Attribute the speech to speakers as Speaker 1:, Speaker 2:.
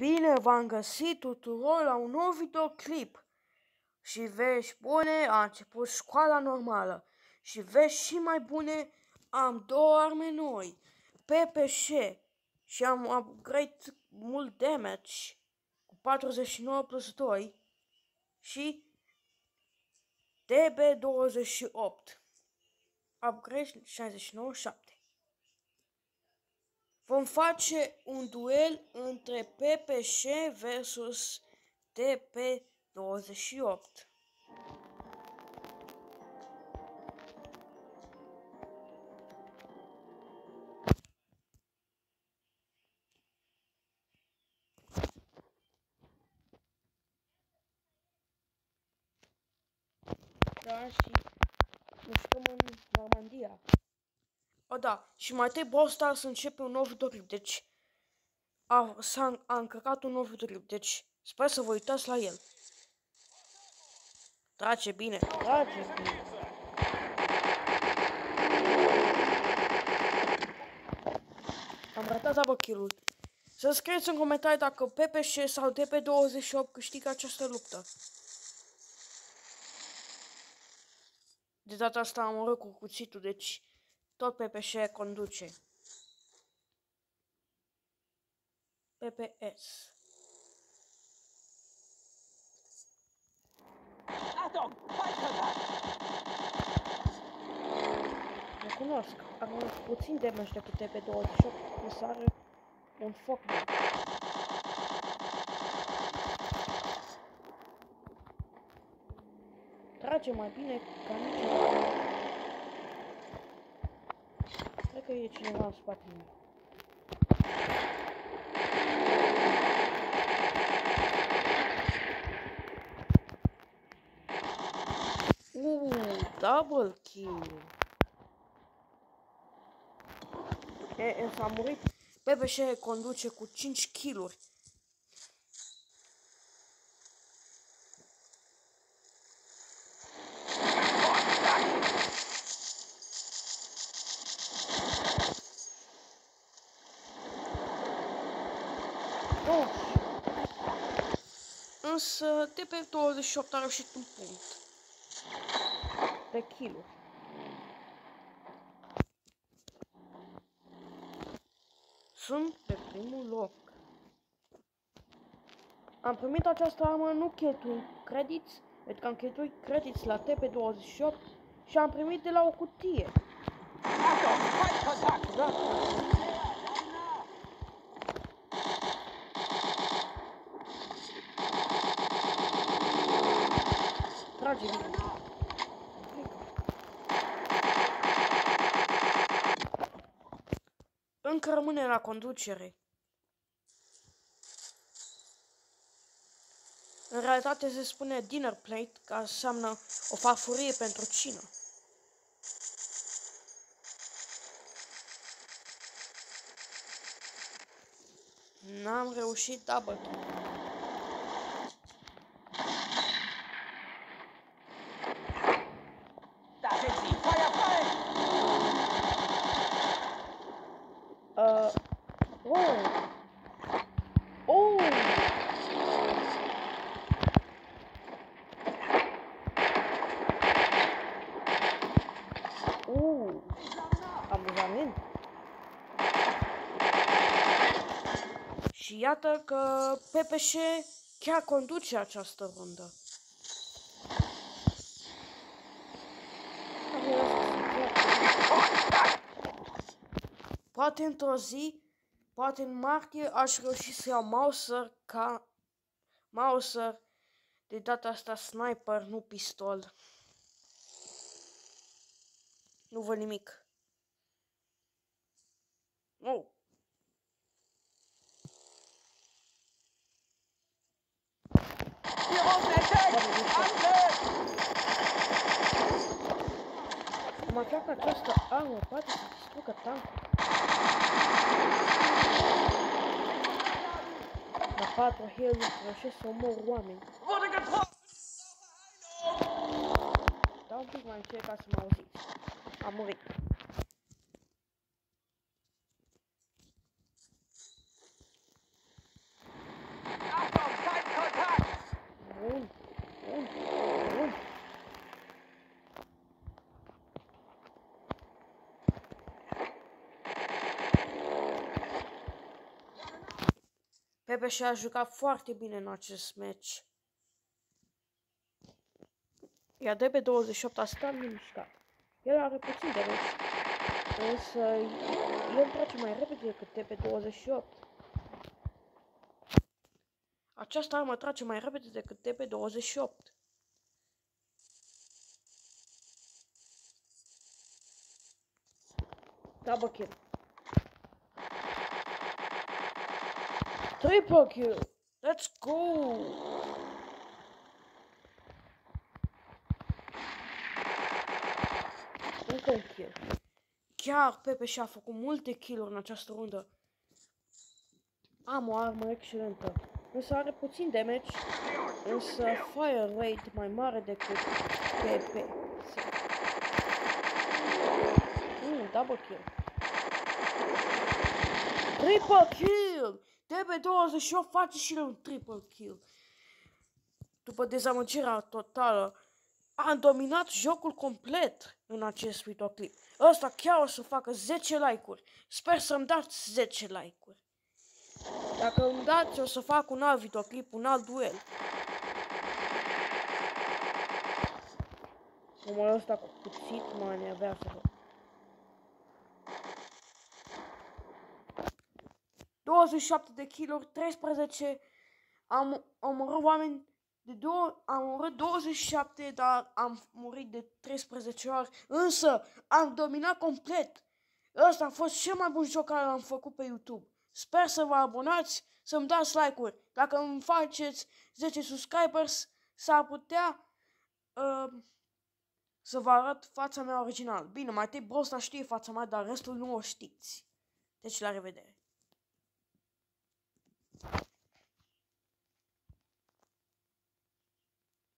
Speaker 1: Bine v-am găsit tuturor la un nou videoclip. Și vești bune, a început școala normală. Și vești și mai bune, am două arme noi, PPS, și am upgrade mult damage cu 49 plus 2 și DB28, upgrade 69-7. Vom face un duel între PPS versus DB28. Da, și mișcăm în Normandia. O, da, și mai trebuie Brawl Stars să începe un nou videoclip, deci a încărcat un nou videoclip, deci sper să vă uitați la el. Trage bine, trage bine. Am ratat double kill-ul. Să scrieți în comentarii dacă PPS sau DB28 câștigă această luptă. De data asta am omorât cu cuțitul, deci tot PPS conduce. PPS. Mă cunosc, am puțin damage decât TP28, însă are un foc bun. Trage mai bine ca niciodată. Cred că e cineva în spatele meu. Double kill. Însă a murit. PPS conduce cu 5 kill-uri. Însă DB28 a reușit un punct pe kill-uri. Sunt pe primul loc. Am primit această armă nu cheltuind credits, pentru că am cheltuit credits la TP28 și am primit de la o cutie. Da. Trage bine. Încă rămâne la conducere. În realitate se spune dinner plate, care înseamnă o farfurie pentru cină. N-am reușit double kill. Amuzament. Și iată că PPS chiar conduce această rundă. Poate într-o zi, poate în martie, aș reuși să iau Mauser ca Mauser, de data asta sniper, nu pistol. Nu văd nimic. Oh. Am aflat că această armă poate să distrugă tancul. La 4 heal-uri reușesc să omor oameni. Dau un pic mai încet ca să mă auziți. Am murit. Pepe și-a jucat foarte bine în acest meci. Iar DB28 a stat liniștit. El are puțin de meci, însă el trece mai repede decât DB28. Această armă trage mai repede decât DB28. Double kill. Triple kill. Let's go! Încă un kill. Chiar Pepe și-a făcut multe kill-uri în această rundă. Am o armă excelentă. Însă are puțin damage, însă fire rate mai mare decât Pepe. Double kill. Triple kill! DB28 face și el un triple kill. După dezamăgirea totală, am dominat jocul complet în acest videoclip. Ăsta chiar o să facă 10 like-uri. Sper să-mi dați 10 like-uri. Dacă îmi dați, o să fac un alt videoclip, un alt duel. Omul ăsta cu cuțit mă enervează. 27 de kill-uri, 13. Am omorât oameni de am omorât 27, dar am murit de 13 ori. Însă am dominat complet. Ăsta a fost cel mai bun joc care l-am făcut pe YouTube. Sper să vă abonați, să-mi dați like-uri. Dacă îmi faceți 10 subscribers, s-ar putea să vă arăt fața mea originală. Bine, mai întâi Brawl Stars știe fața mea, dar restul nu o știți. Deci, la revedere!